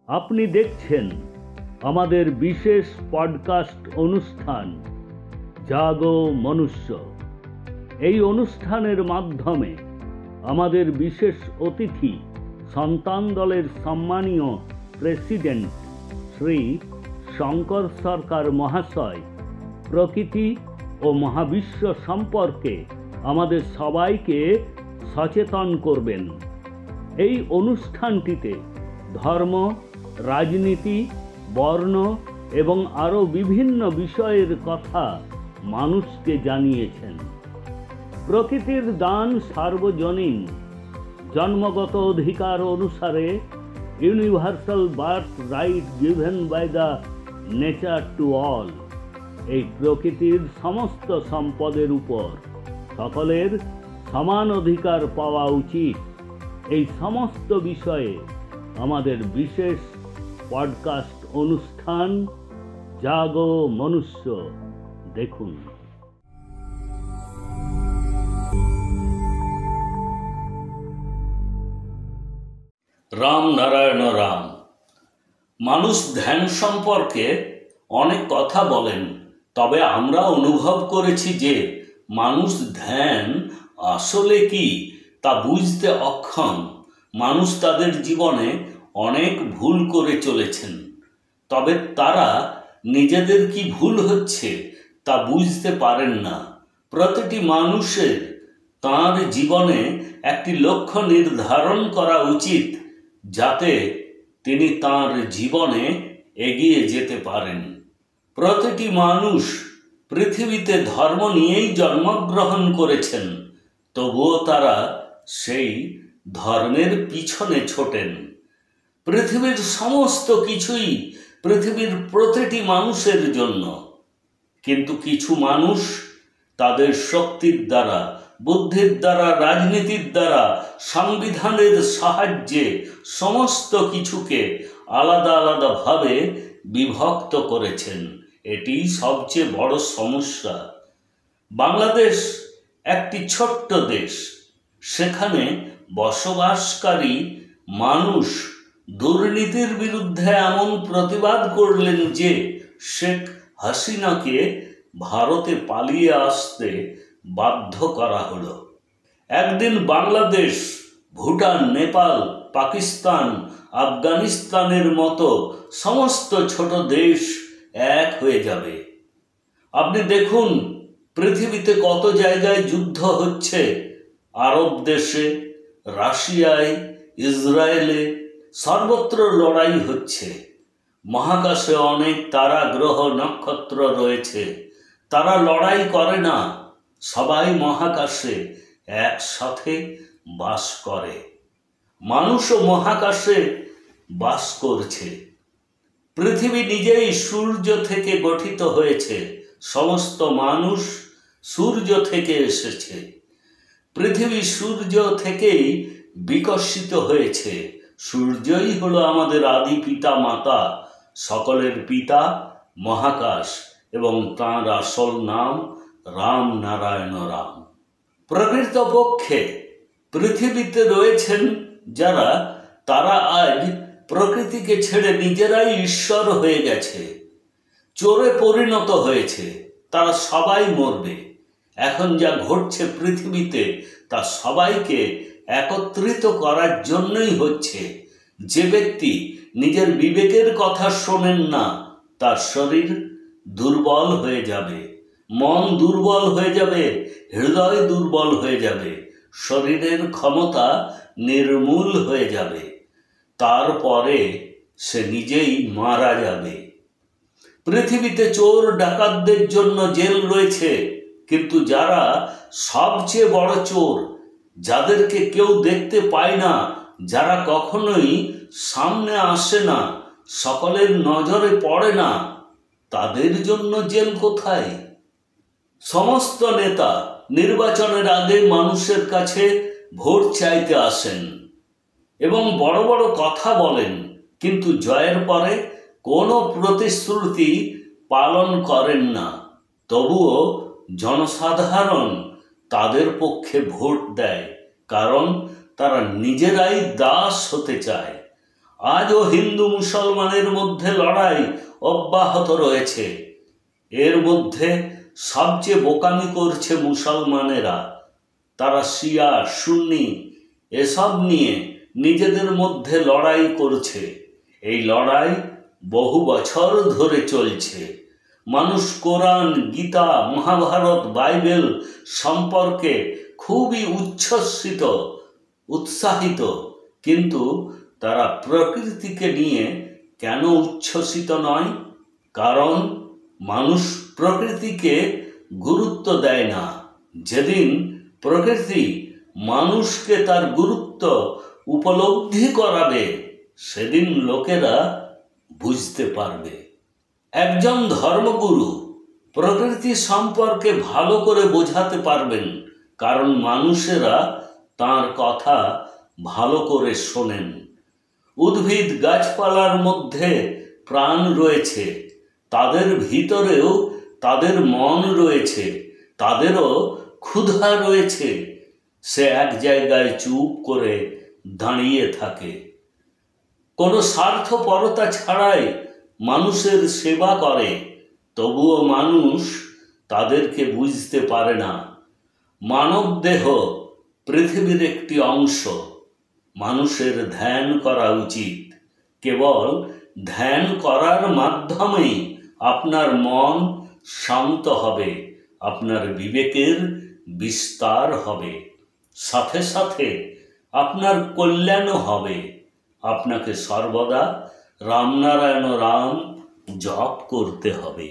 আপনি দেখছেন আমাদের বিশেষ পডকাস্ট অনুষ্ঠান জাগো মনুষ্য। এই অনুষ্ঠানের মাধ্যমে আমাদের বিশেষ অতিথি সন্তান দলের সম্মানীয় প্রেসিডেন্ট শ্রী শঙ্কর সরকার মহাশয় প্রকৃতি ও মহাবিশ্ব সম্পর্কে আমাদের সবাইকে সচেতন করবেন। এই অনুষ্ঠানটিতে ধর্ম, রাজনীতি, বর্ণ এবং আরও বিভিন্ন বিষয়ের কথা মানুষকে জানিয়েছেন। প্রকৃতির দান সার্বজনীন, জন্মগত অধিকার অনুসারে universal birth right given by the nature to all. এই প্রকৃতির সমস্ত সম্পদের উপর সকলের সমান অধিকার পাওয়া উচিত। এই সমস্ত বিষয়ে আমাদের বিশেষ পডকাস্ট অনুষ্ঠান জাগো মনুষ্য দেখুন। রাম নারায়ণ রাম। মানুষ ধ্যান সম্পর্কে অনেক কথা বলেন, তবে আমরা অনুভব করেছি যে মানুষ ধ্যান আসলে কি তা বুঝতে অক্ষম। মানুষ তাদের জীবনে অনেক ভুল করে চলেছেন, তবে তারা নিজেদের কি ভুল হচ্ছে তা বুঝতে পারেন না। প্রতিটি মানুষের তার জীবনে একটি লক্ষ্য নির্ধারণ করা উচিত, যাতে তিনি তার জীবনে এগিয়ে যেতে পারেন। প্রতিটি মানুষ পৃথিবীতে ধর্ম নিয়েই জন্মগ্রহণ করেছেন, তবুও তারা সেই ধর্মের পিছনে ছোটেন। পৃথিবীর সমস্ত কিছুই পৃথিবীর প্রতিটি মানুষের জন্য, কিন্তু কিছু মানুষ তাদের শক্তির দ্বারা, বুদ্ধির দ্বারা, রাজনীতির দ্বারা, সংবিধানের সাহায্যে সমস্ত কিছুকে আলাদা আলাদাভাবে বিভক্ত করেছেন। এটি সবচেয়ে বড় সমস্যা। বাংলাদেশ একটি ছোট্ট দেশ। সেখানে বসবাসকারী মানুষ দুর্নীতির বিরুদ্ধে এমন প্রতিবাদ করলেন যে শেখ হাসিনাকে ভারতে পালিয়ে আসতে বাধ্য করা হলো। একদিন বাংলাদেশ, ভুটান, নেপাল, পাকিস্তান, আফগানিস্তানের মতো সমস্ত ছোট দেশ এক হয়ে যাবে। আপনি দেখুন পৃথিবীতে কত জায়গায় যুদ্ধ হচ্ছে। আরব দেশে, রাশিয়ায়, ইসরায়েলে, সর্বত্র লড়াই হচ্ছে। মহাকাশে অনেক তারা, গ্রহ, নক্ষত্র রয়েছে। তারা লড়াই করে না, সবাই মহাকাশে একসাথে বাস করে। মানুষও মহাকাশে বাস করছে। পৃথিবী নিজেই সূর্য থেকে গঠিত হয়েছে। সমস্ত মানুষ সূর্য থেকে এসেছে। পৃথিবী সূর্য থেকেই বিকশিত হয়েছে। সূর্যই হলো আমাদের আদি পিতা মাতা, সকলের পিতা মহাকাশ, এবং তাঁর আসল নাম রাম নারায়ণ রাম। প্রকৃতপক্ষে পৃথিবীতে রয়েছেন যারা, তারা আজ প্রকৃতিকে ছেড়ে নিজেরাই ঈশ্বর হয়ে গেছে, চোরে পরিণত হয়েছে। তারা সবাই মরবে। এখন যা ঘটছে পৃথিবীতে তা সবাইকে একত্রিত করার জন্যই হচ্ছে। যে ব্যক্তি নিজের বিবেকের কথা শোনেন না, তার শরীর দুর্বল হয়ে যাবে, মন দুর্বল হয়ে যাবে, হৃদয় দুর্বল হয়ে যাবে, শরীরের ক্ষমতা নির্মূল হয়ে যাবে। তারপরে সে নিজেই মারা যাবে। পৃথিবীতে চোর ডাকাতদের জন্য জেল রয়েছে, কিন্তু যারা সবচেয়ে বড় চোর, যাদেরকে কেউ দেখতে পায় না, যারা কখনোই সামনে আসে না, সকলের নজরে পড়ে না, তাদের জন্য জেল কোথায়? সমস্ত নেতা নির্বাচনের আগে মানুষের কাছে ভোট চাইতে আসেন এবং বড় বড় কথা বলেন, কিন্তু জয়ের পরে কোনো প্রতিশ্রুতি পালন করেন না। তবুও জনসাধারণ তাদের পক্ষে ভোট দেয়, কারণ তারা নিজেরাই দাস হতে চায়। আজও হিন্দু মুসলমানের মধ্যে লড়াই অব্যাহত রয়েছে। এর মধ্যে সবচেয়ে বোকামি করছে মুসলমানেরা। তারা শিয়া সুন্নি এসব নিয়ে নিজেদের মধ্যে লড়াই করছে। এই লড়াই বহু বছর ধরে চলছে। মানুষ কোরআন, গীতা, মহাভারত, বাইবেল সম্পর্কে খুবই উৎসাহিত, কিন্তু তারা প্রকৃতিকে নিয়ে কেন উচ্ছ্বসিত নয়? কারণ মানুষ প্রকৃতিকে গুরুত্ব দেয় না। যেদিন প্রকৃতি মানুষকে তার গুরুত্ব উপলব্ধি করাবে, সেদিন লোকেরা বুঝতে পারবে। একজন ধর্মগুরু প্রকৃতি সম্পর্কে ভালো করে বোঝাতে পারবেন, কারণ মানুষেরা তার কথা ভালো করে শোনেন। উদ্ভিদ গাছপালার মধ্যে প্রাণ রয়েছে, তাদের ভিতরেও তাদের মন রয়েছে, তাদেরও ক্ষুধা রয়েছে। সে এক জায়গায় চুপ করে দাঁড়িয়ে থাকে, কোনো স্বার্থপরতা ছাড়াই মানুষের সেবা করে। তবুও মানুষ তাদেরকে বুঝতে পারে না। মানবদেহ পৃথিবীর একটি অংশ। মানুষের ধ্যান করা উচিত। কেবল ধ্যান করার মাধ্যমেই আপনার মন শান্ত হবে, আপনার বিবেকের বিস্তার হবে, সাথে সাথে আপনার কল্যাণও হবে। আপনাকে সর্বদা রামনারায়ণ রাম জপ করতে হবে।